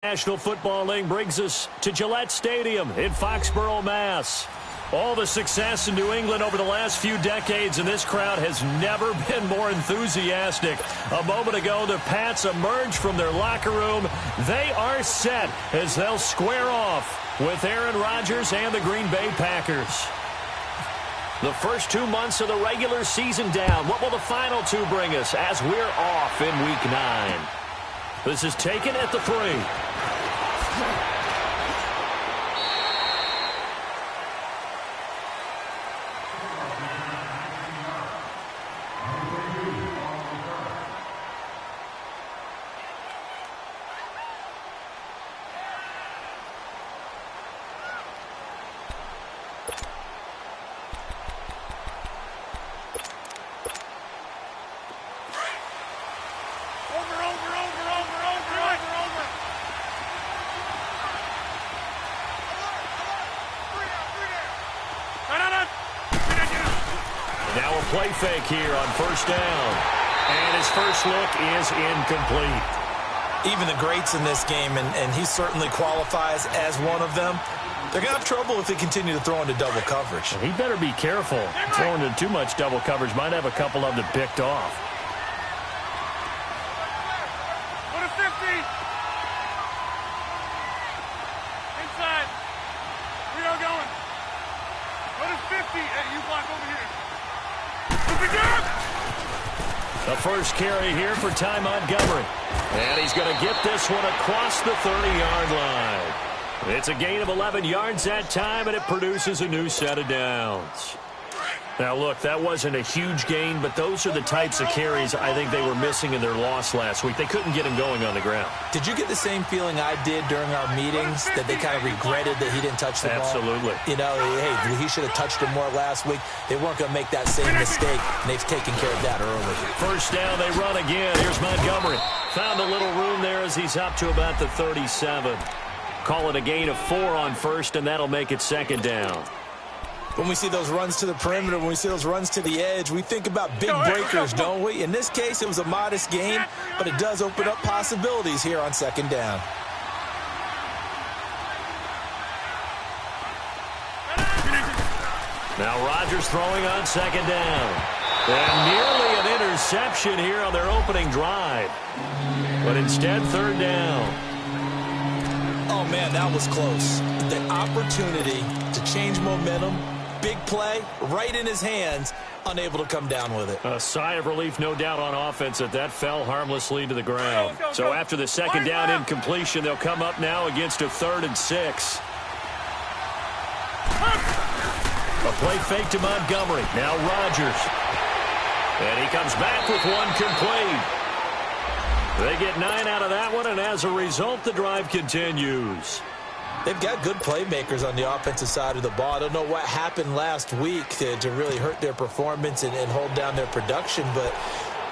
National Football League brings us to Gillette Stadium in Foxborough, Mass. All the success in New England over the last few decades, and this crowd has never been more enthusiastic. A moment ago, the Pats emerged from their locker room. They are set as they'll square off with Aaron Rodgers and the Green Bay Packers. The first 2 months of the regular season down. What will the final two bring us as we're off in Week 9? This is taken at the 3. Now a play fake here on first down. And his first look is incomplete. Even the greats in this game, and he certainly qualifies as one of them, they're going to have trouble if they continue to throw into double coverage. He better be careful. Throwing into too much double coverage might have a couple of them picked off. Go to 50. Inside. We are going. Go to 50. Hey, you block over here. The first carry here for Ty Montgomery. And he's going to get this one across the 30-yard line. It's a gain of 11 yards that time, and it produces a new set of downs. Now, look, that wasn't a huge gain, but those are the types of carries I think they were missing in their loss last week. They couldn't get him going on the ground. Did you get the same feeling I did during our meetings, that they kind of regretted that he didn't touch the ball? Absolutely. You know, hey, he should have touched it more last week. They weren't going to make that same mistake, and they've taken care of that early. First down, they run again. Here's Montgomery. Found a little room there as he's up to about the 37. Call it a gain of 4 on first, and that'll make it second down. When we see those runs to the perimeter, when we see those runs to the edge, we think about big breakers, don't we? In this case, it was a modest gain, but it does open up possibilities here on second down. Now Rodgers throwing on second down. And nearly an interception here on their opening drive. But instead, third down. Oh, man, that was close. The opportunity to change momentum, big play, right in his hands, unable to come down with it. A sigh of relief, no doubt, on offense that fell harmlessly to the ground. So after the second down incompletion, they'll come up now against a 3rd and 6. A play fake to Montgomery. Now Rodgers. And he comes back with one complete. They get 9 out of that one, and as a result, the drive continues. They've got good playmakers on the offensive side of the ball. I don't know what happened last week to really hurt their performance and hold down their production, but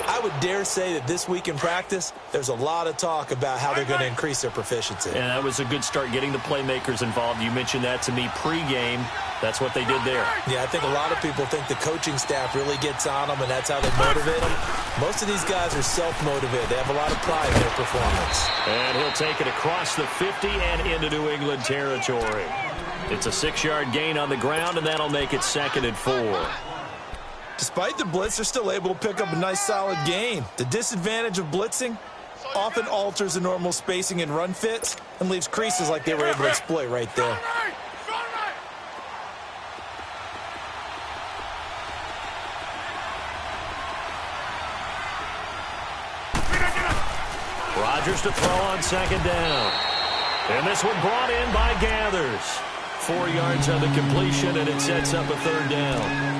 I would dare say that this week in practice, there's a lot of talk about how they're going to increase their proficiency. And that was a good start, getting the playmakers involved. You mentioned that to me pregame. That's what they did there. Yeah, I think a lot of people think the coaching staff really gets on them, and that's how they motivate them. Most of these guys are self-motivated. They have a lot of pride in their performance. And he'll take it across the 50 and into New England territory. It's a 6-yard gain on the ground, and that'll make it 2nd and 4. Despite the blitz, they're still able to pick up a nice, solid gain. The disadvantage of blitzing often alters the normal spacing and run fits and leaves creases like they were able to exploit right there. Rodgers to throw on second down. And this one brought in by Gathers. 4 yards on the completion, and it sets up a 3rd down.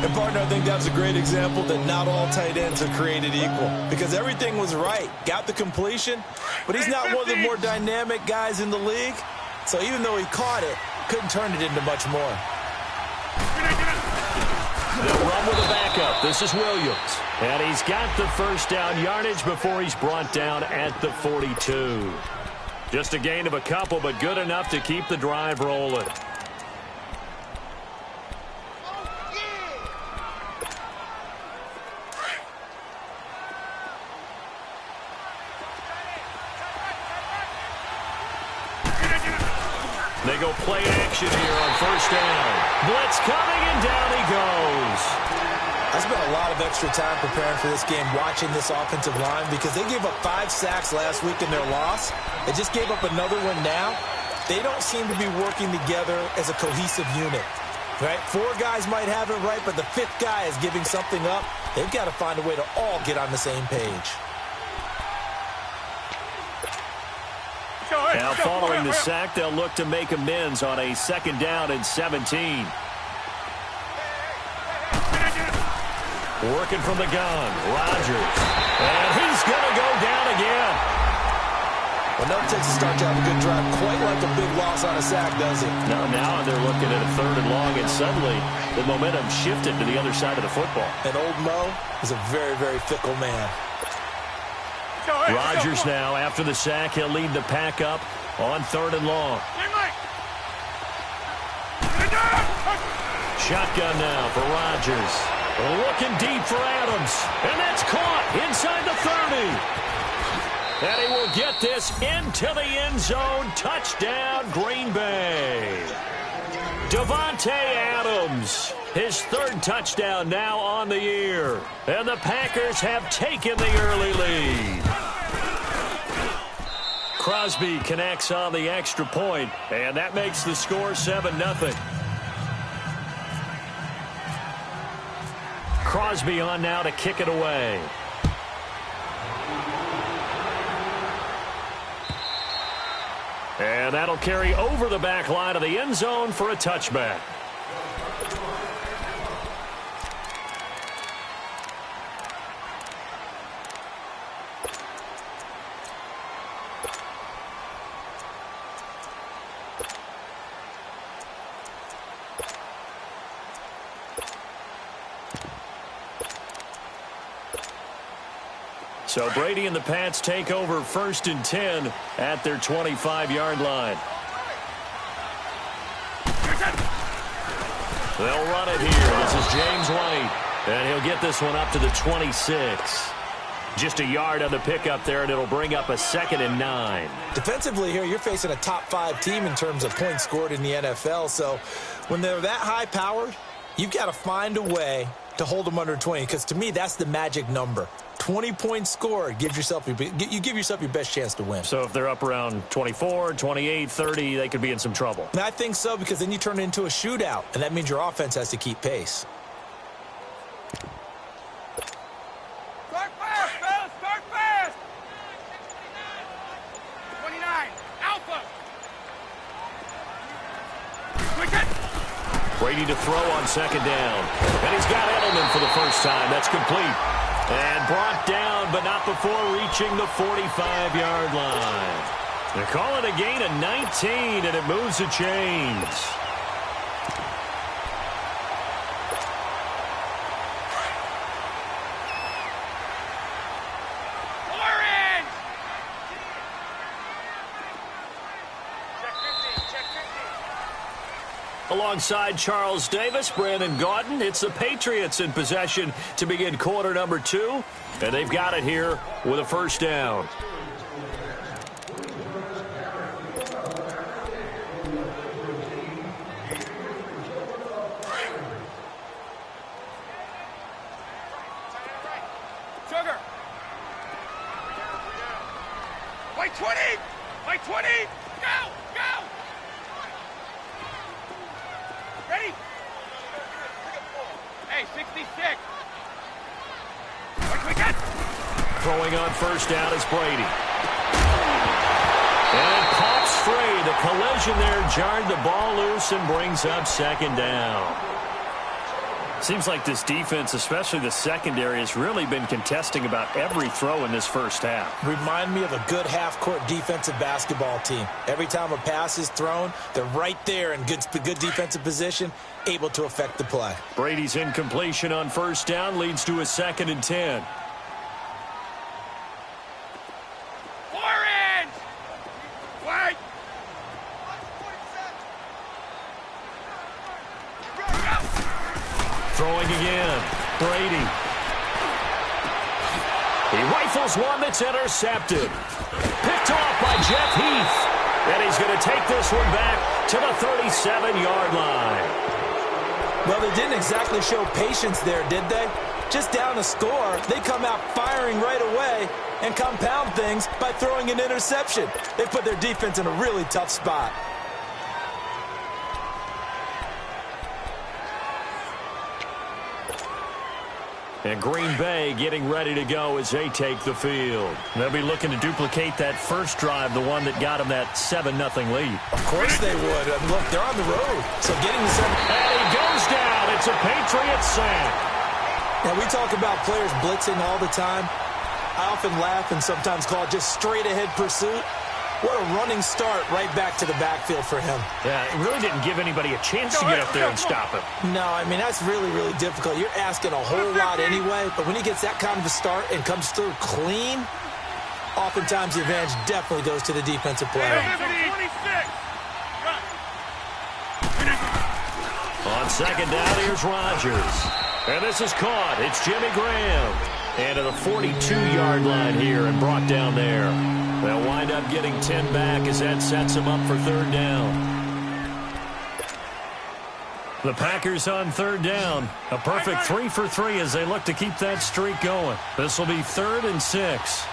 And, partner, I think that was a great example that not all tight ends are created equal, because everything was right. Got the completion, but he's not one of the more dynamic guys in the league. So even though he caught it, couldn't turn it into much more. They'll run with a backup. This is Williams. And he's got the first down yardage before he's brought down at the 42. Just a gain of a couple, but good enough to keep the drive rolling. They go play action here on first down. Blitz coming, and down he goes. I spent a lot of extra time preparing for this game watching this offensive line because they gave up 5 sacks last week in their loss. They just gave up another one now. They don't seem to be working together as a cohesive unit. Right? 4 guys might have it right, but the 5th guy is giving something up. They've got to find a way to all get on the same page. Now following the sack, they'll look to make amends on a 2nd down and 17. Working from the gun, Rodgers. And he's going to go down again. Well, never takes a start to have a good drive quite like a big loss on a sack, does it? No, now they're looking at a 3rd and long, and suddenly the momentum shifted to the other side of the football. And old Mo is a very, very fickle man. Rodgers now, after the sack, he'll lead the pack up on 3rd and long. Shotgun now for Rodgers. Looking deep for Adams. And that's caught inside the 30. And he will get this into the end zone. Touchdown, Green Bay. Davante Adams, his 3rd touchdown now on the year. And the Packers have taken the early lead. Crosby connects on the extra point, and that makes the score 7-0. Crosby on now to kick it away. And that'll carry over the back line of the end zone for a touchback. So Brady and the Pats take over 1st and 10 at their 25-yard line. They'll run it here. This is James White. And he'll get this one up to the 26. Just a yard on the pickup there, and it'll bring up a 2nd and 9. Defensively here, you're facing a top 5 team in terms of points scored in the NFL. So when they're that high-powered, you've got to find a way to hold them under 20, because to me, that's the magic number. 20 points scored, you give yourself your best chance to win. So if they're up around 24, 28, 30, they could be in some trouble. And I think so, because then you turn it into a shootout, and that means your offense has to keep pace. Start fast, fellas! Start fast! 29, Alpha! Brady to throw on 2nd down. And he's got Edelman for the first time. That's complete. And brought down, but not before reaching the 45-yard line. They're calling a gain of 19, and it moves the chains. Orange! Check 50, check 50. Alongside Charles Davis, Brandon Gaudin, it's the Patriots in possession to begin quarter number 2. And they've got it here with a 1st down. Sugar! White 20! White 20! Go! Go! Ready? Hey, 66! What we got? Throwing on 1st down is Brady. And it pops free. The collision there jarred the ball loose and brings up 2nd down. Seems like this defense, especially the secondary, has really been contesting about every throw in this first half. Remind me of a good half-court defensive basketball team. Every time a pass is thrown, they're right there in good defensive position, able to affect the play. Brady's incompletion on 1st down leads to a 2nd and 10. Orange! White! Throwing again. Brady. He rifles one that's intercepted. Picked off by Jeff Heath. And he's going to take this one back to the 37-yard line. Well, they didn't exactly show patience there, did they? Just down a score, they come out firing right away and compound things by throwing an interception. They put their defense in a really tough spot. And Green Bay getting ready to go as they take the field. They'll be looking to duplicate that first drive, the one that got them that 7-0 lead. Of course they would. And look, they're on the road. So getting the 7. And he goes down. It's a Patriot sack. Now, we talk about players blitzing all the time. I often laugh and sometimes call it just straight-ahead pursuit. What a running start right back to the backfield for him. Yeah, it really didn't give anybody a chance to get up there and stop him. No, I mean, that's really, really difficult. You're asking a whole lot anyway, but when he gets that kind of a start and comes through clean, oftentimes the advantage definitely goes to the defensive player. On second down, here's Rodgers. And this is caught. It's Jimmy Graham. And to the 42-yard line here and brought down there. They'll wind up getting 10 back as that sets them up for third down. The Packers on third down. A perfect 3 for 3 as they look to keep that streak going. This will be 3rd and 6.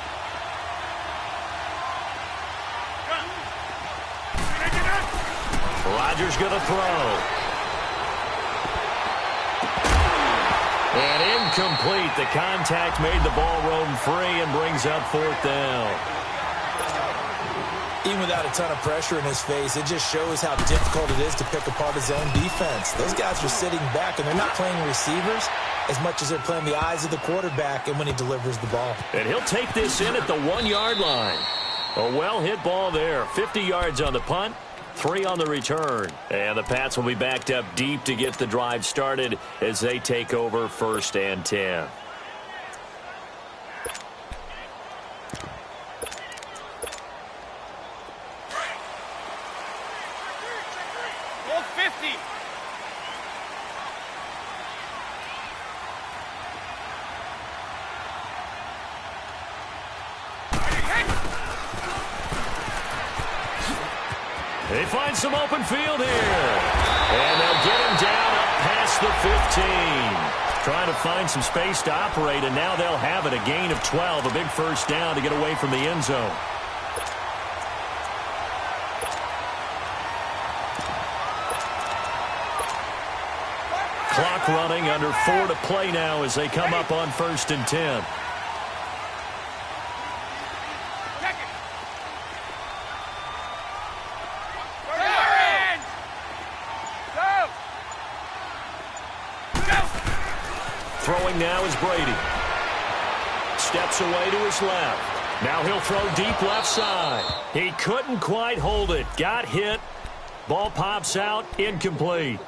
Rodgers going to throw. And incomplete. The contact made the ball roam free and brings up 4th down. Even without a ton of pressure in his face, it just shows how difficult it is to pick apart his own defense. Those guys are sitting back, and they're not playing receivers as much as they're playing the eyes of the quarterback and when he delivers the ball. And he'll take this in at the 1-yard line. A well-hit ball there. 50 yards on the punt, 3 on the return. And the Pats will be backed up deep to get the drive started as they take over 1st and 10. They find some open field here. And they'll get him down up past the 15. Trying to find some space to operate, and now they'll have it. A gain of 12, a big first down to get away from the end zone. Clock running, under 4 to play now as they come up on 1st and 10. Throwing now is Brady. Steps away to his left. Now he'll throw deep left side. He couldn't quite hold it. Got hit. Ball pops out. Incomplete.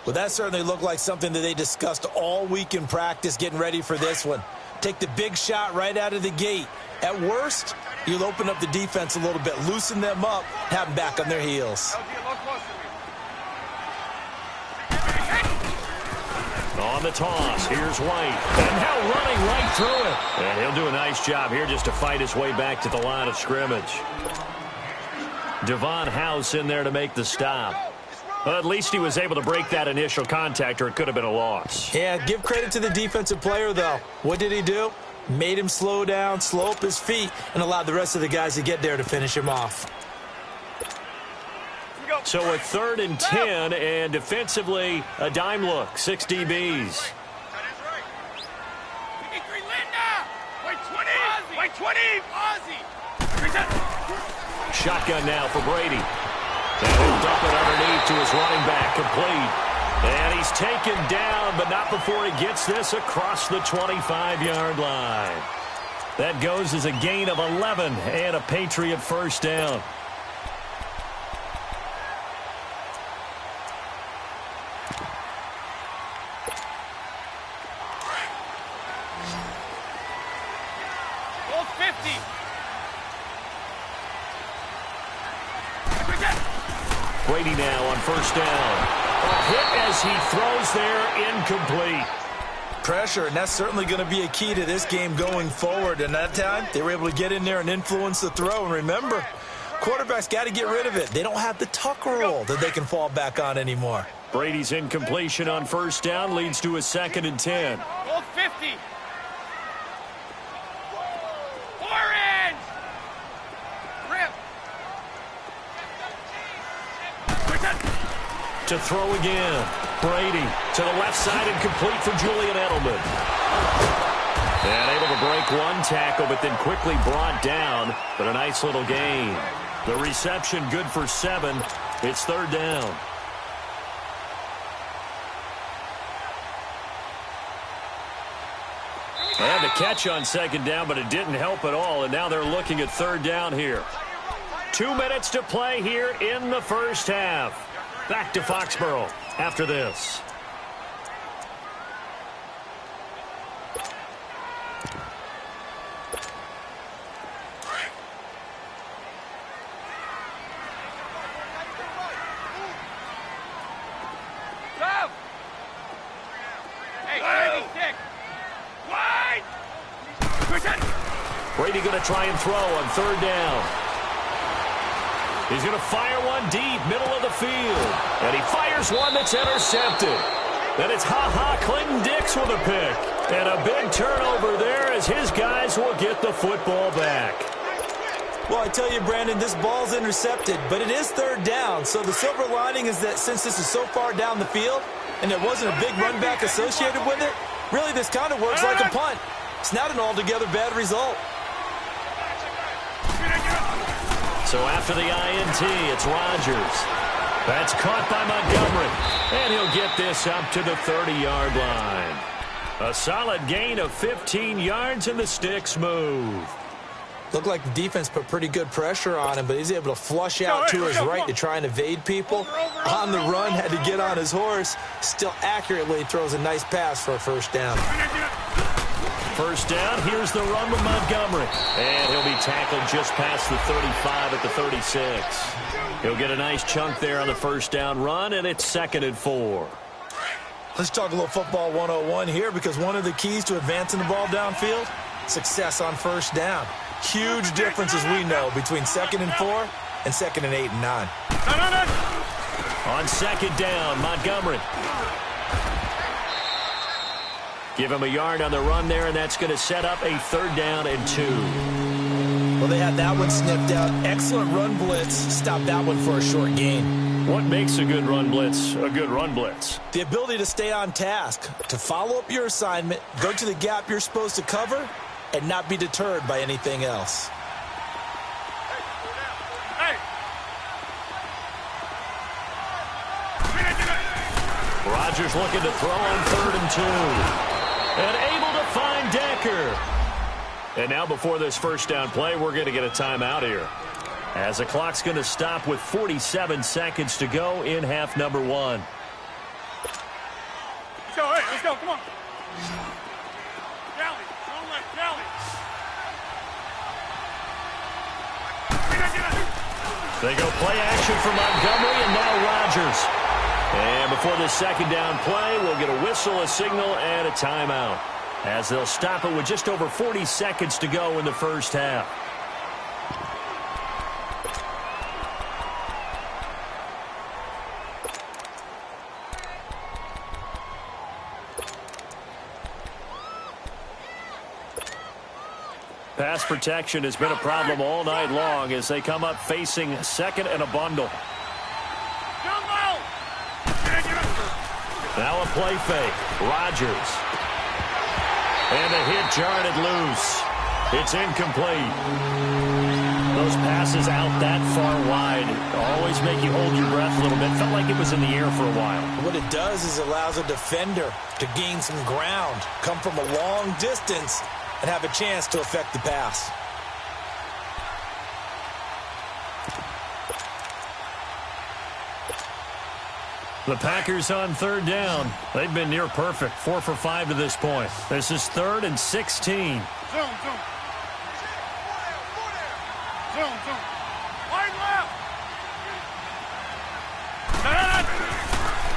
Well, that certainly looked like something that they discussed all week in practice getting ready for this one. Take the big shot right out of the gate. At worst, you'll open up the defense a little bit, loosen them up, have them back on their heels. On the toss, here's White. And now running right through it. And he'll do a nice job here just to fight his way back to the line of scrimmage. Devon House in there to make the stop. Well, at least he was able to break that initial contact, or it could have been a loss. Yeah, give credit to the defensive player, though. What did he do? Made him slow down, slow up his feet, and allowed the rest of the guys to get there to finish him off. So a 3rd and 10, and defensively, a dime look. 6 DBs. Shotgun now for Brady. And he'll dump it underneath to his running back, complete. And he's taken down, but not before he gets this across the 25-yard line. That goes as a gain of 11 and a Patriot first down. Brady now on first down. A hit as he throws there, incomplete. Pressure, and that's certainly going to be a key to this game going forward. And that time, they were able to get in there and influence the throw. And remember, Quarterback's got to get rid of it. They don't have the tuck rule that they can fall back on anymore. Brady's incompletion on first down leads to a 2nd and 10. Hold 50. 4 in. Rip. To throw again. Brady to the left side and complete for Julian Edelman. And able to break one tackle, but then quickly brought down. But a nice little gain. The reception good for 7. It's 3rd down. And the catch on 2nd down, but it didn't help at all. And now they're looking at 3rd down here. 2 minutes to play here in the first half. Back to Foxborough after this. Brady going to try and throw on 3rd down. He's going to fire one deep, middle of the field. And he fires one that's intercepted. Then it's Clinton-Dix with a pick. And a big turnover there as his guys will get the football back. Well, I tell you, Brandon, this ball's intercepted, but it is 3rd down. So the silver lining is that since this is so far down the field and there wasn't a big run back associated with it, really this kind of works like a punt. It's not an altogether bad result. So after the INT, it's Rodgers. That's caught by Montgomery. And he'll get this up to the 30-yard line. A solid gain of 15 yards, and the sticks move. Looked like the defense put pretty good pressure on him, but he's able to flush out to his right to try and evade people. On the run, had to get on his horse. Still accurately throws a nice pass for a 1st down. First down, here's the run with Montgomery. And he'll be tackled just past the 35 at the 36. He'll get a nice chunk there on the 1st down run, and it's 2nd and 4. Let's talk a little football 101 here, because one of the keys to advancing the ball downfield, success on 1st down. Huge difference, as we know, between 2nd and 4 and 2nd and 8 and 9. On 2nd down, Montgomery. Give him a yard on the run there, and that's going to set up a 3rd down and 2. Well, they had that one sniffed out. Excellent run blitz. Stop that one for a short gain. What makes a good run blitz a good run blitz? The ability to stay on task, to follow up your assignment, go to the gap you're supposed to cover, and not be deterred by anything else. Rodgers looking to throw on 3rd and 2. And able to find Decker. And now before this 1st down play, we're going to get a timeout here, as the clock's going to stop with 47 seconds to go in half number 1. Let's go, hey, let's go, come on. Galley, don't let Galley. They go play action for Montgomery, and now Rodgers. And before this 2nd down play, we'll get a whistle, a signal, and a timeout, as they'll stop it with just over 40 seconds to go in the 1st half. Pass protection has been a problem all night long as they come up facing 2nd and a bundle. Now a play fake. Rodgers. And the hit jarred it loose. It's incomplete. Those passes out that far wide always make you hold your breath a little bit. Felt like it was in the air for a while. What it does is allows a defender to gain some ground, come from a long distance, and have a chance to affect the pass. The Packers on 3rd down. They've been near perfect. 4 for 5 to this point. This is 3rd and 16. Zoom. Wide left.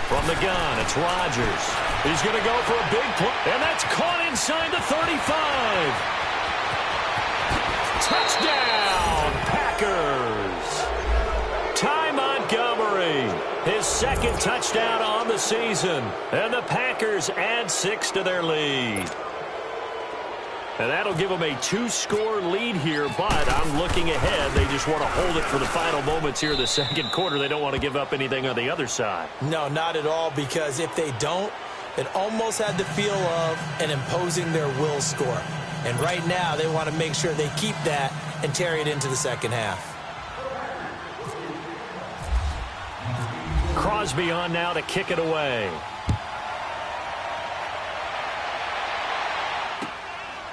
From the gun, it's Rodgers. He's going to go for a big play, and that's caught inside the 35. Touchdown, Packers. Montgomery, his second touchdown on the season. And the Packers add 6 to their lead. And that'll give them a 2-score lead here, but I'm looking ahead. They just want to hold it for the final moments here in the second quarter. They don't want to give up anything on the other side. No, not at all, because if they don't, it almost had the feel of an imposing their will score. And right now, they want to make sure they keep that and carry it into the second half. Crosby on now to kick it away.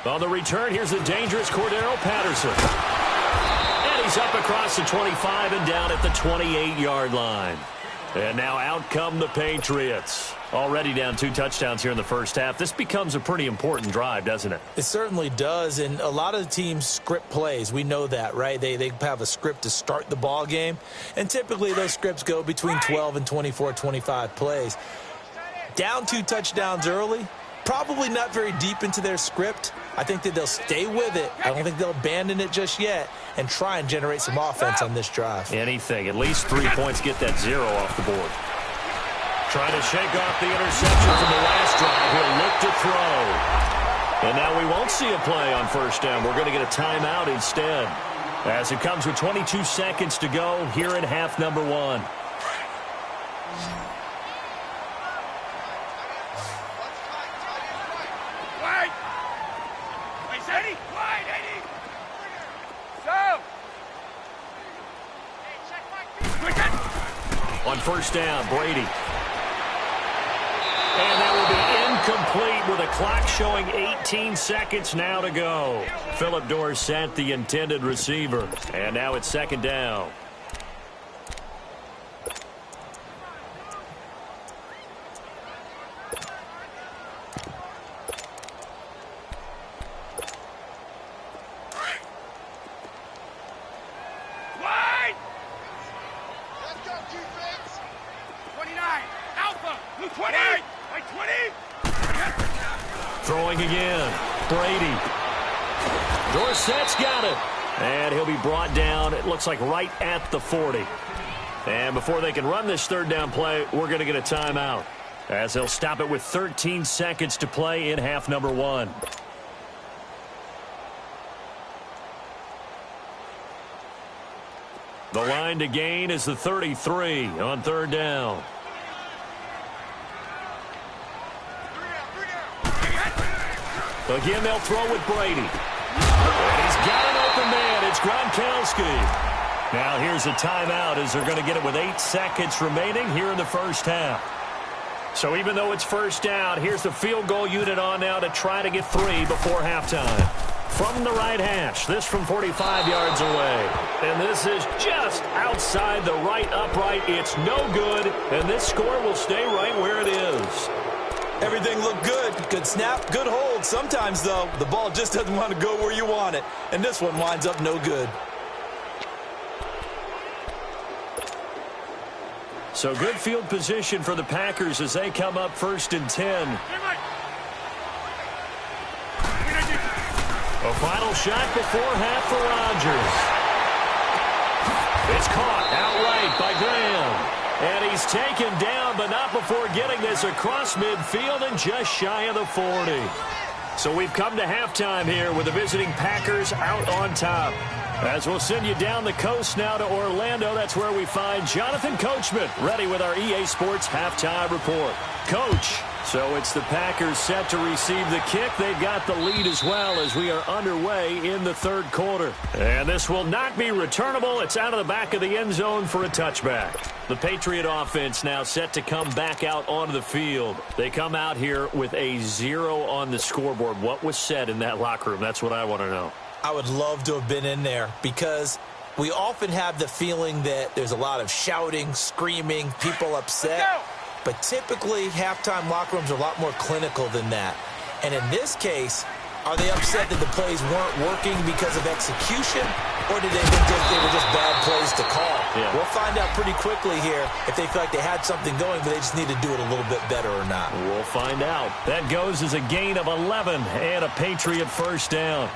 On the return, here's the dangerous Cordero Patterson. And he's up across the 25 and down at the 28-yard line. And now out come the Patriots. Already down 2 touchdowns here in the first half. This becomes a pretty important drive, doesn't it? It certainly does, and a lot of the teams script plays. We know that, right? They have a script to start the ball game, and typically those scripts go between 12 and 24, 25 plays. Down 2 touchdowns early, probably not very deep into their script. I think that they'll stay with it. I don't think they'll abandon it just yet and try and generate some offense on this drive. Anything. At least 3 points, get that 0 off the board. Trying to shake off the interception from the last drive. He'll look to throw. And now we won't see a play on first down. We're going to get a timeout instead, as it comes with 22 seconds to go here in half number 1. On first down, Brady. And that will be incomplete with a clock showing 18 seconds now to go. Phillip Dorsett, the intended receiver. And now it's second down. Throwing again. Brady. Dorsett's got it. And he'll be brought down, it looks like right at the 40. And before they can run this third down play, we're going to get a timeout, as they'll stop it with 13 seconds to play in half number 1. The line to gain is the 33 on third down. Again, they'll throw with Brady. And he's got an open man. It's Gronkowski. Now here's a timeout, as they're going to get it with 8 seconds remaining here in the first half. So even though it's first down, here's the field goal unit on now to try to get 3 before halftime. From the right hash, this from 45 yards away. And this is just outside the right upright. It's no good, and this score will stay right where it is. Everything looked good. Good snap, good hold. Sometimes, though, the ball just doesn't want to go where you want it. And this one winds up no good. So good field position for the Packers as they come up 1st and 10. A final shot before half for Rodgers. It's caught outright by Graham. And he's taken down, but not before getting this across midfield and just shy of the 40. So we've come to halftime here with the visiting Packers out on top. As we'll send you down the coast now to Orlando, that's where we find Jonathan Coachman ready with our EA Sports halftime report. Coach, so it's the Packers set to receive the kick. They've got the lead as well as we are underway in the third quarter. And this will not be returnable. It's out of the back of the end zone for a touchback. The Patriot offense now set to come back out onto the field. They come out here with a 0 on the scoreboard. What was said in that locker room? That's what I want to know. I would love to have been in there, because we often have the feeling that there's a lot of shouting, screaming, people upset. But typically, halftime locker rooms are a lot more clinical than that. And in this case, are they upset that the plays weren't working because of execution, or did they think they were just bad plays to call? Yeah. We'll find out pretty quickly here if they feel like they had something going, but they just need to do it a little bit better or not. We'll find out. That goes as a gain of 11 and a Patriot first down.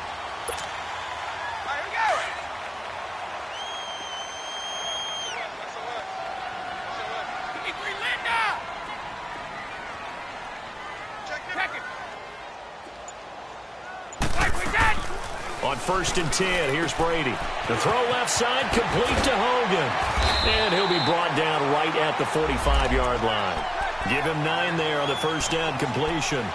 On 1st and 10, here's Brady. The throw left side, complete to Hogan. And he'll be brought down right at the 45-yard line. Give him 9 there on the first down completion.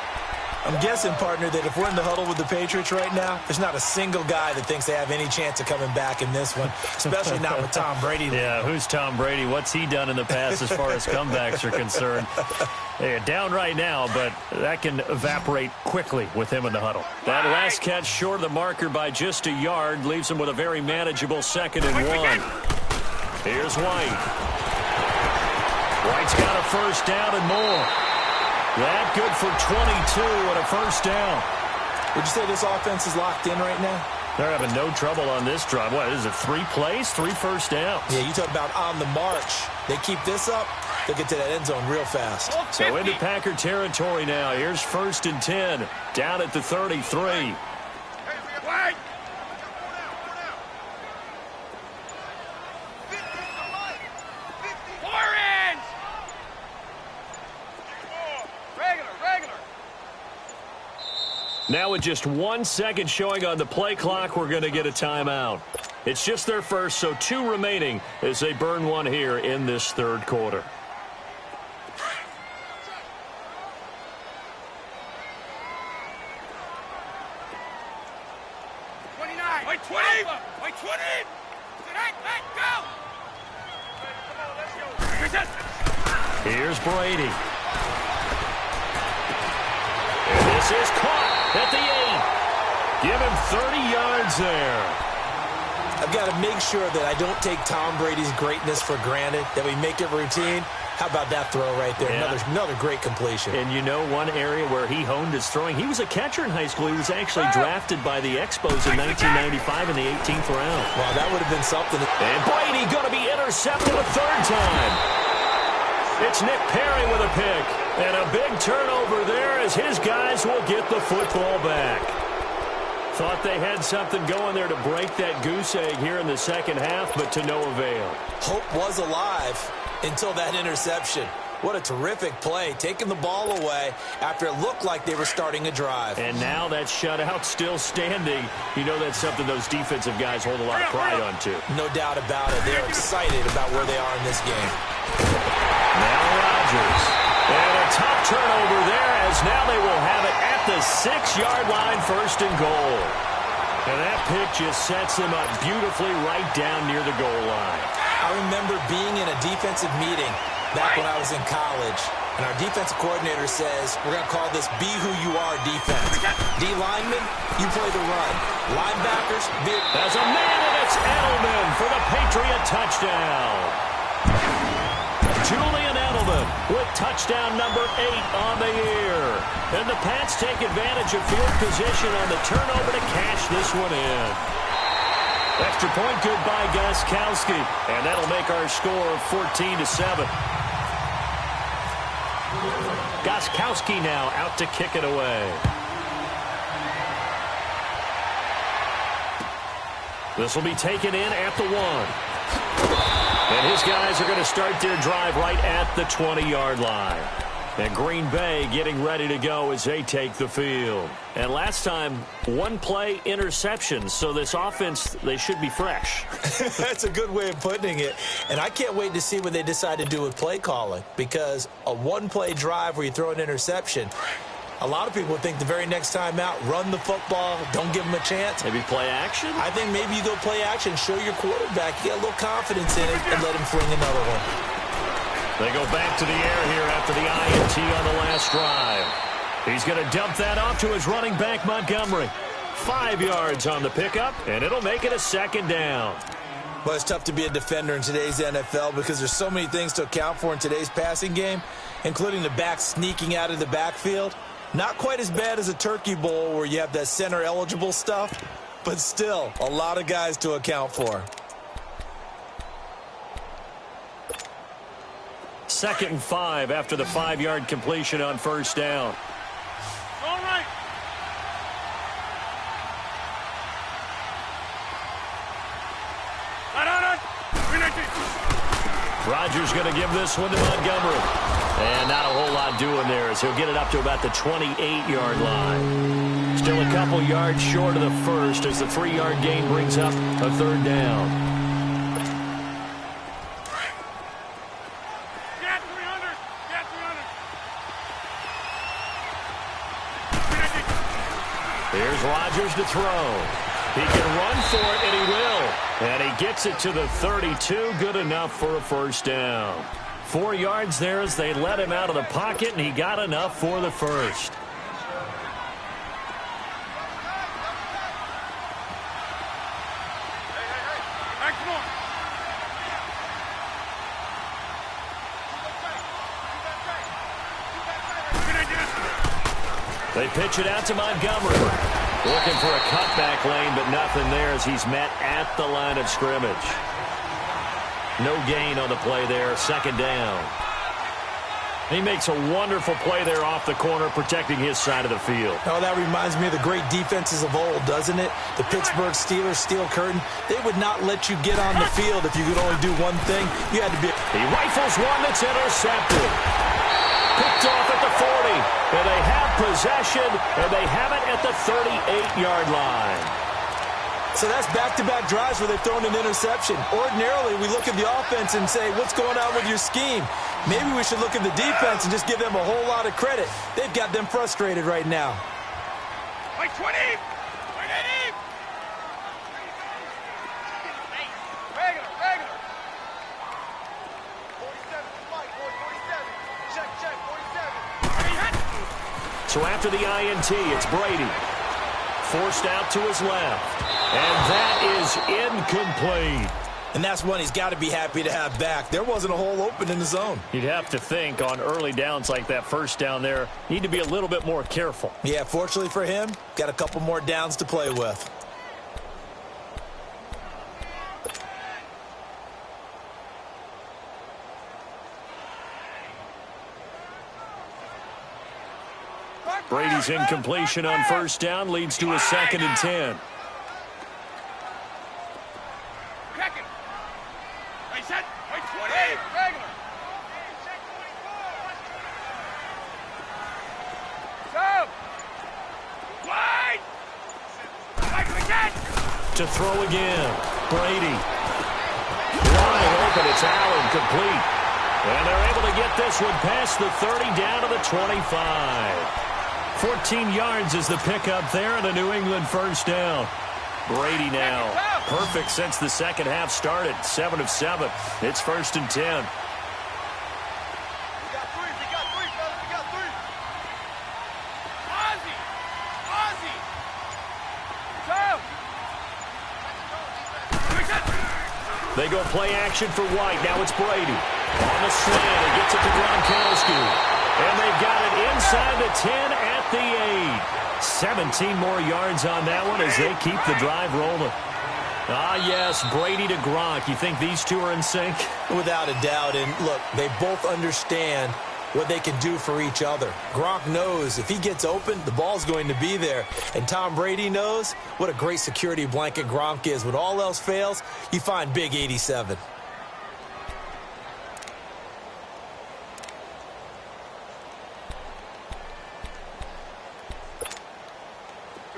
I'm guessing, partner, that if we're in the huddle with the Patriots right now, there's not a single guy that thinks they have any chance of coming back in this one, especially not with Tom Brady. Yeah, who's Tom Brady? What's he done in the past as far as comebacks are concerned? They're down right now, but that can evaporate quickly with him in the huddle. That last catch short of the marker by just a yard leaves him with a very manageable 2nd and 1. Here's White. White's got a first down and more. That good for 22 and a first down. Would you say this offense is locked in right now? They're having no trouble on this drive. What is it, 3 plays, 3 first downs? Yeah, you talk about on the march. They keep this up, they'll get to that end zone real fast. So into Packer territory now. Here's 1st and 10, down at the 33. Now with just 1 second showing on the play clock, we're going to get a timeout. It's just their first, so 2 remaining as they burn 1 here in this 3rd quarter. Here's Brady. And this is caught at the 8. Give him 30 yards there. I've got to make sure that I don't take Tom Brady's greatness for granted, that we make it routine. How about that throw right there? Yeah. Another great completion. And you know one area where he honed his throwing? He was a catcher in high school. He was actually drafted by the Expos in 1995 in the 18th round. Wow, that would have been something. And Brady going to be intercepted a 3rd time. It's Nick Perry with a pick. And a big turnover there as his guys will get the football back. Thought they had something going there to break that goose egg here in the 2nd half, but to no avail. Hope was alive until that interception. What a terrific play, taking the ball away after it looked like they were starting a drive. And now that shutout still standing. You know that's something those defensive guys hold a lot of pride on, too. No doubt about it. They're excited about where they are in this game. Now Rodgers. And a top turnover there as now they will have it at the 6-yard line, 1st and goal. And that pick just sets them up beautifully right down near the goal line. I remember being in a defensive meeting back when I was in college, and our defensive coordinator says, we're going to call this be who you are defense. D linemen, you play the run. Linebackers, There's a man, and it's Edelman for the Patriot touchdown. Julian Edelman with touchdown number 8 on the year. And the Pats take advantage of field position on the turnover to cash this one in. Extra point good by Gostkowski, and that'll make our score 14-7. Gostkowski now out to kick it away. This will be taken in at the 1. And his guys are going to start their drive right at the 20-yard line. And Green Bay getting ready to go as they take the field. And last time, 1 play interception. So this offense, they should be fresh. That's a good way of putting it. And I can't wait to see what they decide to do with play calling. Because a 1-play drive where you throw an interception, a lot of people think the very next time out, run the football, don't give them a chance. Maybe play action? I think maybe you go play action, show your quarterback, you get a little confidence in it, and let him fling another one. They go back to the air here after the INT on the last drive. He's going to dump that off to his running back, Montgomery. 5 yards on the pickup, and it'll make it a 2nd down. Well, it's tough to be a defender in today's NFL because there's so many things to account for in today's passing game, including the back sneaking out of the backfield. Not quite as bad as a turkey bowl where you have that center-eligible stuff, but still a lot of guys to account for. 2nd and 5 after the 5-yard completion on 1st down. All right. Rodgers going to give this one to Montgomery. And not a whole lot doing there as he'll get it up to about the 28-yard line. Still a couple yards short of the first as the 3-yard gain brings up a third down. Get 300! Get 300! Here's Rodgers to throw. He can run for it, and he will. And he gets it to the 32. Good enough for a first down. 4 yards there as they let him out of the pocket, and he got enough for the first. They pitch it out to Montgomery. Looking for a cutback lane, but nothing there as he's met at the line of scrimmage. No gain on the play there, second down. He makes a wonderful play there off the corner, protecting his side of the field. Oh, that reminds me of the great defenses of old, doesn't it? The Pittsburgh Steelers, steel curtain. They would not let you get on the field if you could only do one thing. You had to be... He rifles one that's intercepted. Picked off at the 40. And they have possession, and they have it at the 38-yard line. So that's back-to-back drives where they've thrown an interception. Ordinarily, we look at the offense and say, what's going on with your scheme? Maybe we should look at the defense and just give them a whole lot of credit. They've got them frustrated right now. Like 20! Regular! 47, Mike, 47. Check, 47. So after the INT, it's Brady. Forced out to his left. And that is incomplete. And that's one he's got to be happy to have back. There wasn't a hole open in the zone. You'd have to think on early downs like that first down there, need to be a little bit more careful. Yeah, fortunately for him, got a couple more downs to play with. Brady's incompletion on first down leads to a 2nd and 10. To throw again. Brady. Wide open. It's Allen, complete. And they're able to get this one past the 30 down to the 25. 14 yards is the pickup there and a New England first down. Brady now perfect since the second half started. 7 of 7. It's 1st and 10. They go play action for White. Now it's Brady. On the slant, it gets it to Gronkowski. And they've got it inside the 10 at the 8. 17 more yards on that one as they keep the drive rolling. Ah, yes, Brady to Gronk. You think these two are in sync? Without a doubt. And look, they both understand what they can do for each other. Gronk knows if he gets open, the ball's going to be there. And Tom Brady knows what a great security blanket Gronk is. When all else fails, you find Big 87.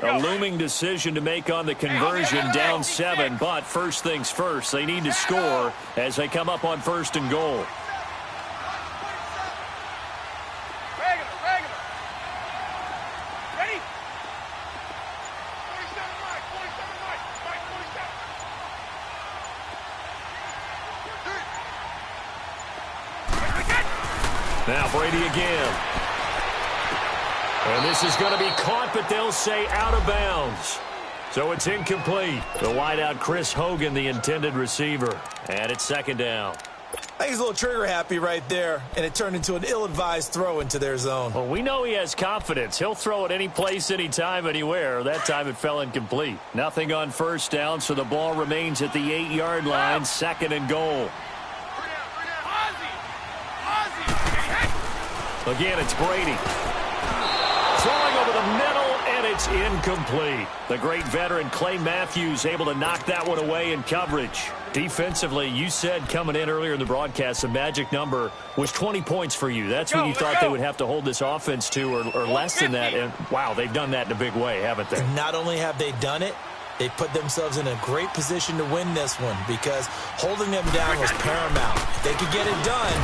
A looming decision to make on the conversion, down 7. But first things first, they need to score as they come up on 1st and goal. Now Brady again. And this is going to be caught, but they'll say out of bounds. So it's incomplete. The wideout, Chris Hogan, the intended receiver. And it's 2nd down. I think he's a little trigger happy right there, and it turned into an ill-advised throw into their zone. Well, we know he has confidence. He'll throw it any place, anytime, anywhere. That time it fell incomplete. Nothing on first down, so the ball remains at the 8-yard line, 2nd and goal. Again, it's Brady. Throwing over the middle, and it's incomplete. The great veteran Clay Matthews able to knock that one away in coverage. Defensively, you said coming in earlier in the broadcast, the magic number was 20 points for you. That's what you thought they would have to hold this offense to, or less than that. And, wow, they've done that in a big way, haven't they? And not only have they done it, they put themselves in a great position to win this one because holding them down was paramount. If they could get it done,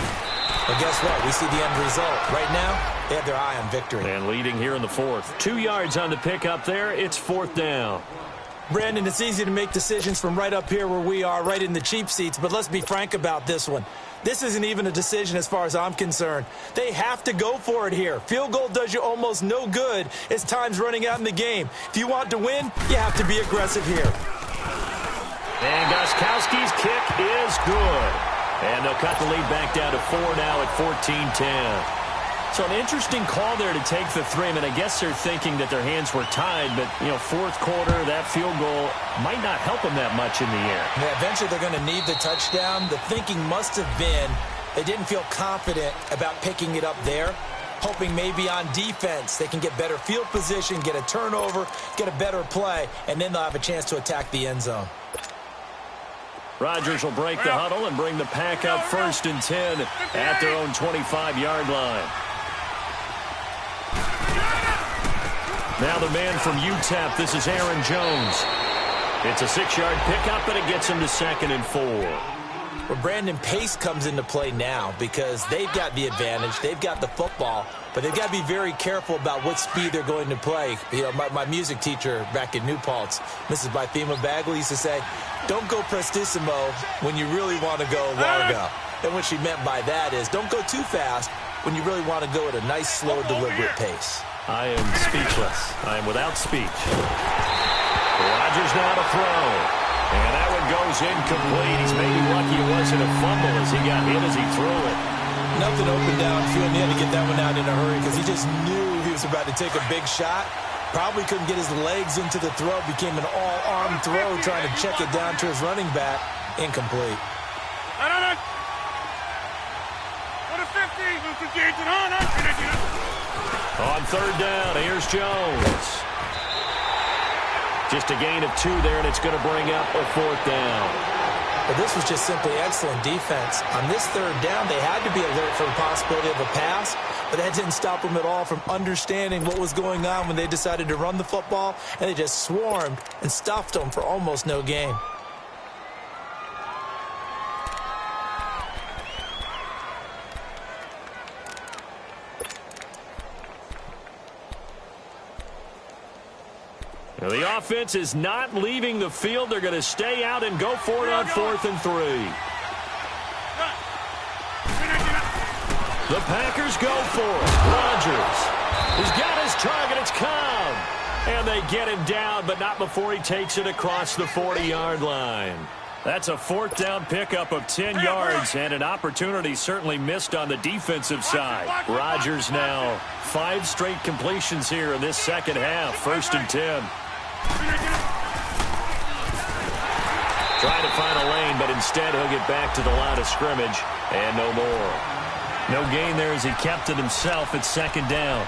well, guess what? We see the end result. Right now, they have their eye on victory. And leading here in the fourth. 2 yards on the pickup there. It's fourth down. Brandon, it's easy to make decisions from right up here where we are, right in the cheap seats, but let's be frank about this one. This isn't even a decision as far as I'm concerned. They have to go for it here. Field goal does you almost no good as time's running out in the game. If you want to win, you have to be aggressive here. And Gostkowski's kick is good. And they'll cut the lead back down to 4 now at 14-10. So an interesting call there to take the 3. I mean, I guess they're thinking that their hands were tied, but, you know, fourth quarter, that field goal might not help them that much in the air. Yeah, eventually they're going to need the touchdown. The thinking must have been they didn't feel confident about picking it up there, hoping maybe on defense they can get better field position, get a turnover, get a better play, and then they'll have a chance to attack the end zone. Rodgers will break the huddle and bring the pack up 1st and 10 at their own 25-yard line. Now the man from UTEP, this is Aaron Jones. It's a 6-yard pickup, and it gets him to 2nd and 4. Well, Brandon, pace comes into play now because they've got the advantage. They've got the football, but they've got to be very careful about what speed they're going to play. You know, my music teacher back in New Paltz, Mrs. Bythema Bagley, used to say, don't go prestissimo when you really want to go largo. And what she meant by that is don't go too fast when you really want to go at a nice, slow, deliberate pace. I am speechless. I am without speech. Rodgers now to throw. And that one goes incomplete. He's maybe lucky it wasn't a fumble as he got hit as he threw it. Nothing open downfield, and he had to get that one out in a hurry because he just knew he was about to take a big shot. Probably couldn't get his legs into the throw. Became an all-arm throw trying to check it down to his running back. Incomplete. On 3rd down, here's Jones. Just a gain of 2 there, and it's going to bring up a 4th down. But this was just simply excellent defense. On this 3rd down, they had to be alert for the possibility of a pass, but that didn't stop them at all from understanding what was going on when they decided to run the football, and they just swarmed and stuffed them for almost no gain. Now the offense is not leaving the field. They're going to stay out and go for it on 4th and 3. The Packers go for it. Rodgers. He's got his target. It's Cobb. And they get him down, but not before he takes it across the 40-yard line. That's a 4th down pickup of 10 yards, and an opportunity certainly missed on the defensive side. Rodgers now 5 straight completions here in this second half. 1st and 10. Trying to find a lane, but instead he'll get back to the line of scrimmage, and no more. No gain there as he kept it himself at 2nd down.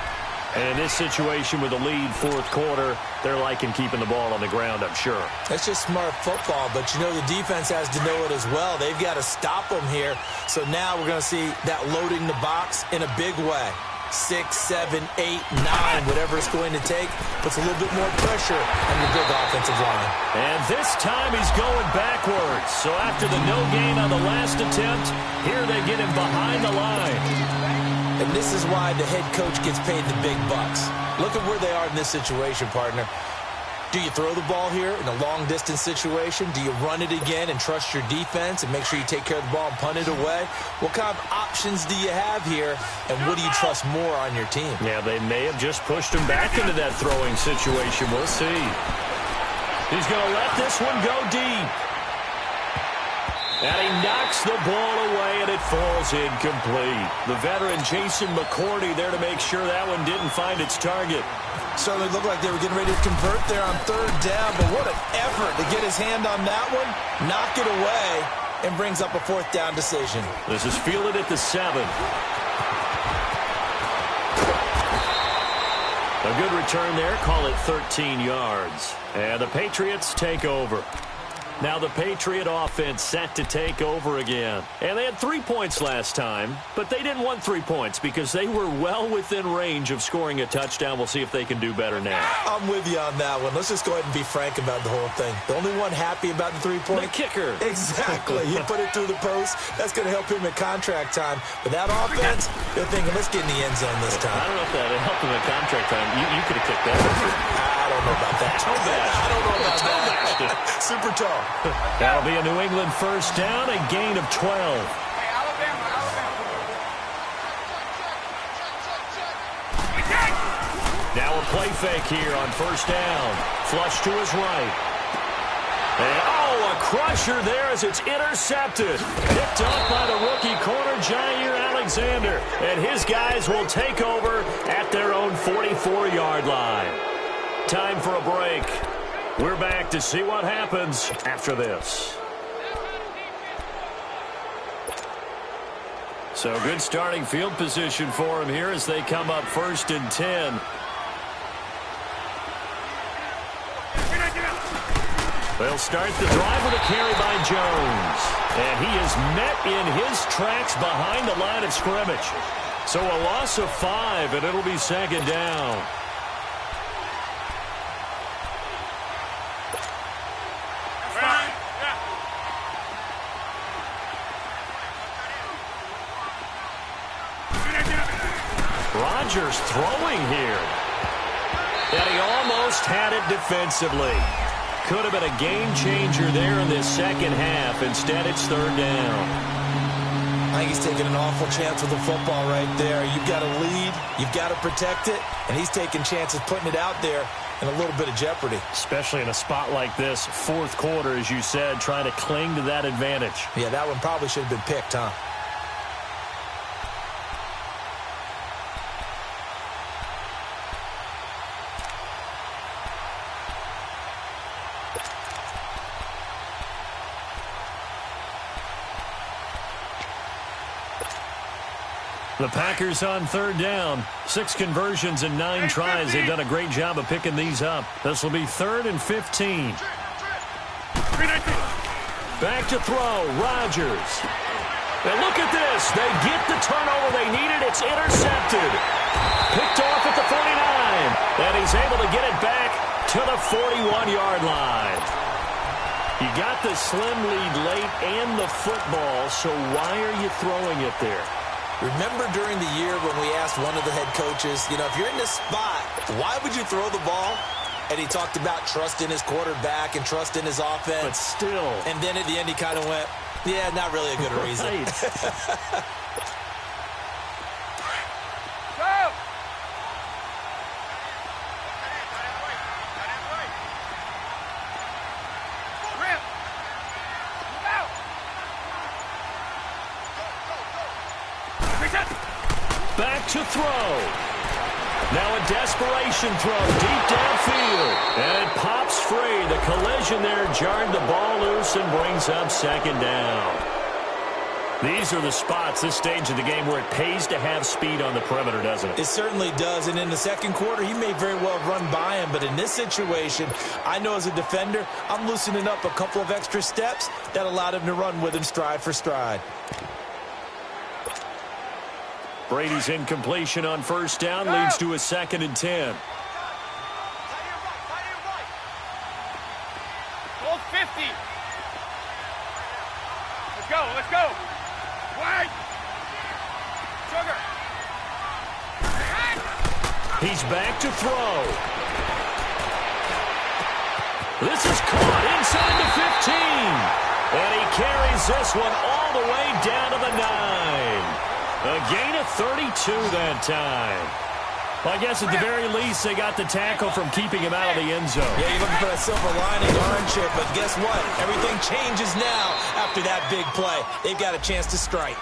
And in this situation with a lead 4th quarter, they're liking keeping the ball on the ground, I'm sure. That's just smart football, but you know the defense has to know it as well. They've got to stop them here. So now we're going to see that loading the box in a big way. 6, 7, 8, 9, whatever it's going to take, puts a little bit more pressure on the big offensive line. And this time he's going backwards. So after the no gain on the last attempt, here they get him behind the line. And this is why the head coach gets paid the big bucks. Look at where they are in this situation, partner. Do you throw the ball here in a long-distance situation? Do you run it again and trust your defense and make sure you take care of the ball and punt it away? What kind of options do you have here, and what do you trust more on your team? Yeah, they may have just pushed him back into that throwing situation. We'll see. He's going to let this one go deep. And he knocks the ball away, and it falls incomplete. The veteran Jason McCourty there to make sure that one didn't find its target. Certainly looked like they were getting ready to convert there on 3rd down, but what an effort to get his hand on that one, knock it away, and brings up a 4th down decision. This is fielded at the 7. A good return there, call it 13 yards. And the Patriots take over. Now the Patriot offense set to take over again. And they had 3 points last time, but they didn't want 3 points because they were well within range of scoring a touchdown. We'll see if they can do better now. I'm with you on that one. Let's just go ahead and be frank about the whole thing. The only one happy about the 3-point? The kicker. Exactly. He put it through the post. That's going to help him in contract time. But that offense, they're thinking, let's get in the end zone this time. I don't know if that helped him in contract time. You could have kicked that. I don't know about that. I don't know about that. Super tall. That'll be a New England first down, a gain of 12. Hey, Alabama. Now a play fake here on first down. Flush to his right. And, a crusher there as it's intercepted. Picked up by the rookie corner, Jair Alexander. And his guys will take over at their own 44-yard line. Time for a break. We're back to see what happens after this. So good starting field position for him here as they come up 1st and 10. They'll start the drive with a carry by Jones. And he is met in his tracks behind the line of scrimmage. So a loss of 5, and it'll be 2nd down. Rodgers throwing here. And he almost had it defensively. Could have been a game changer there in this second half. Instead, it's 3rd down. I think he's taking an awful chance with the football right there. You've got to lead. You've got to protect it. And he's taking chances putting it out there in a little bit of jeopardy. Especially in a spot like this, 4th quarter, as you said, trying to cling to that advantage. Yeah, that one probably should have been picked, huh? The Packers on 3rd down. 6 conversions and 9 tries. They've done a great job of picking these up. This will be 3rd and 15. Back to throw. Rodgers. And look at this. They get the turnover they needed. It's intercepted. Picked off at the 49. And he's able to get it back to the 41-yard line. You got the slim lead late and the football, so why are you throwing it there? Remember during the year when we asked one of the head coaches, if you're in this spot, why would you throw the ball? And he talked about trust in his quarterback and trust in his offense. But still. And then at the end he kind of went, yeah, not really a good reason. Go! Back to throw. Now a desperation throw deep downfield. And it pops free. The collision there jarred the ball loose and brings up 2nd down. These are the spots, this stage of the game, where it pays to have speed on the perimeter, doesn't it? It certainly does. And in the 2nd quarter, he may very well run by him. But in this situation, I know as a defender, I'm loosening up a couple of extra steps that allowed him to run with him stride for stride. Brady's incompletion on 1st down leads to a 2nd and 10. Hold 50. Let's go. Wait. Sugar. He's back to throw. This is caught inside the 15. And he carries this one all the way down to the 9. A gain of 32 that time. Well, I guess at the very least, they got the tackle from keeping him out of the end zone. Yeah, you're looking for that silver lining, aren't you? But guess what? Everything changes now after that big play. They've got a chance to strike.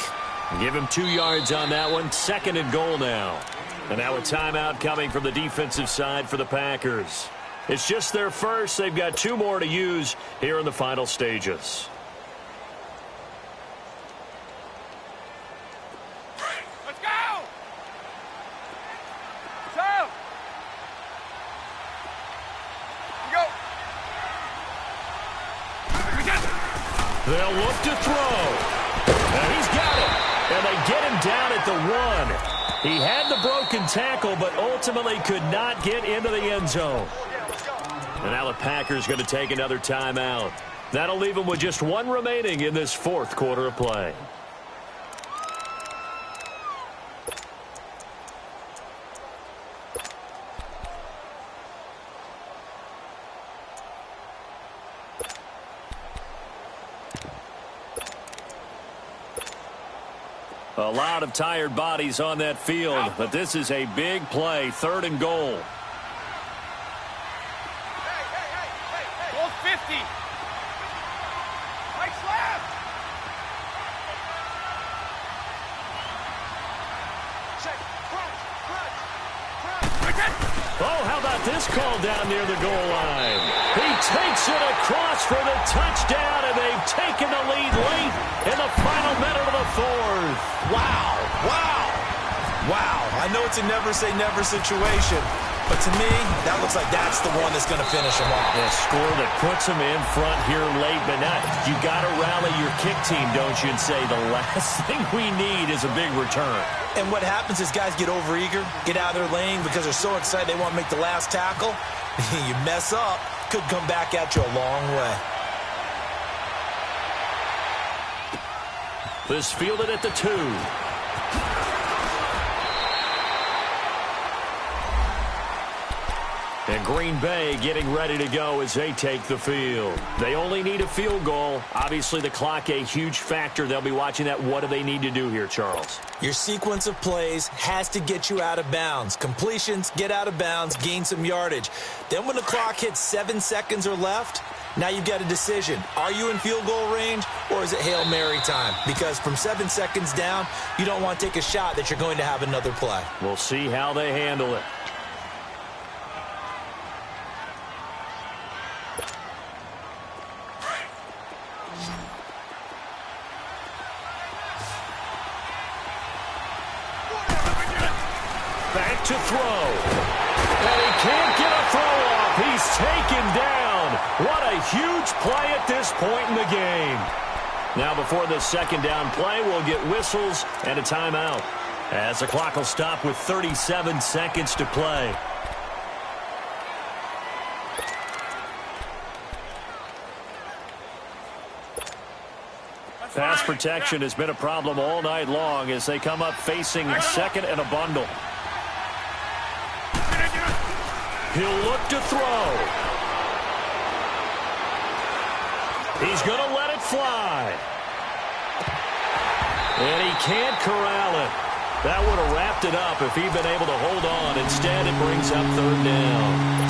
Give him 2 yards on that one. 2nd and goal now. And now a timeout coming from the defensive side for the Packers. It's just their first. They've got 2 more to use here in the final stages. They'll look to throw. And he's got it. And they get him down at the 1. He had the broken tackle, but ultimately could not get into the end zone. And now the Packers going to take another timeout. That'll leave them with just 1 remaining in this 4th quarter of play. A lot of tired bodies on that field, but this is a big play, 3rd and goal. Goal 50. Mike's left. Check. Oh, how about this call down near the goal line? He takes it across for the touchdown, and they've taken the lead late in the final minute of the 4th. Wow. I know it's a never-say-never situation, but to me, that looks like that's the one that's going to finish him off. A score that puts him in front here late, but not. You got to rally your kick team, don't you, and say the last thing we need is a big return. And what happens is guys get overeager, get out of their lane because they're so excited they want to make the last tackle. You mess up, could come back at you a long way. This fielded at the 2. And Green Bay getting ready to go as they take the field. They only need a field goal. Obviously, the clock a huge factor. They'll be watching that. What do they need to do here, Charles? Your sequence of plays has to get you out of bounds. Completions, get out of bounds, gain some yardage. Then when the clock hits 7 seconds or left, now you've got a decision. Are you in field goal range, or is it Hail Mary time? Because from 7 seconds down, you don't want to take a shot that you're going to have another play. We'll see how they handle it. Back to throw. And he can't get a throw off. He's taken down. What a huge play at this point in the game. Now before this 2nd down play, we'll get whistles and a timeout, as the clock will stop with 37 seconds to play. Pass protection has been a problem all night long as they come up facing 2nd and a bundle. He'll look to throw. He's going to let it fly. And he can't corral it. That would have wrapped it up if he'd been able to hold on. Instead, it brings up 3rd down.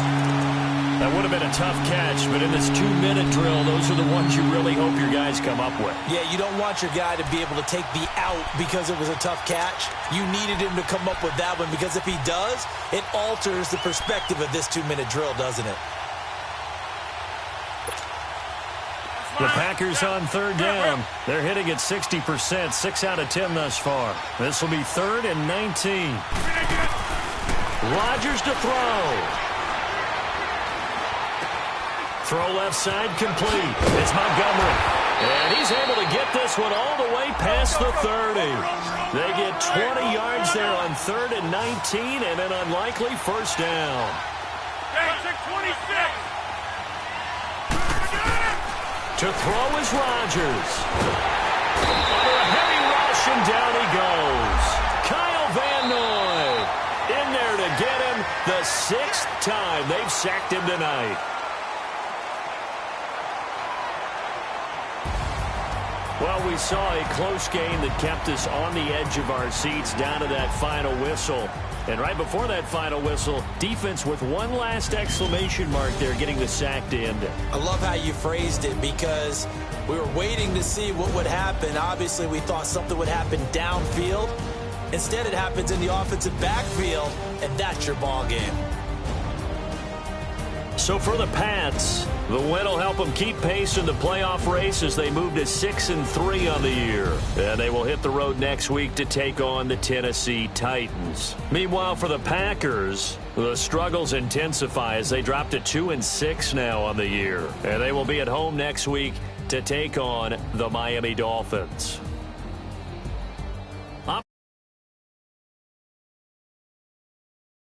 That would have been a tough catch, but in this 2-minute drill, those are the ones you really hope your guys come up with. Yeah, you don't want your guy to be able to take the out because it was a tough catch. You needed him to come up with that one, because if he does, it alters the perspective of this 2-minute drill, doesn't it? The Packers on 3rd down. They're hitting at 60%, 6 out of 10 thus far. This will be 3rd and 19. Rodgers to throw. Throw left side complete. It's Montgomery. And he's able to get this one all the way past the 30. They get 20 yards there on 3rd and 19 and an unlikely 1st down. Hey, 26. To throw is Rodgers. Under a heavy rush, and down he goes. Kyle Van Noy in there to get him the 6th time they've sacked him tonight. Well, we saw a close game that kept us on the edge of our seats down to that final whistle. And right before that final whistle, defense with one last exclamation mark there, getting the sack to end it. I love how you phrased it, because we were waiting to see what would happen. Obviously, we thought something would happen downfield. Instead, it happens in the offensive backfield, and that's your ball game. So for the Pats, the win will help them keep pace in the playoff race as they move to 6-3 on the year. And they will hit the road next week to take on the Tennessee Titans. Meanwhile, for the Packers, the struggles intensify as they drop to 2-6 now on the year. And they will be at home next week to take on the Miami Dolphins.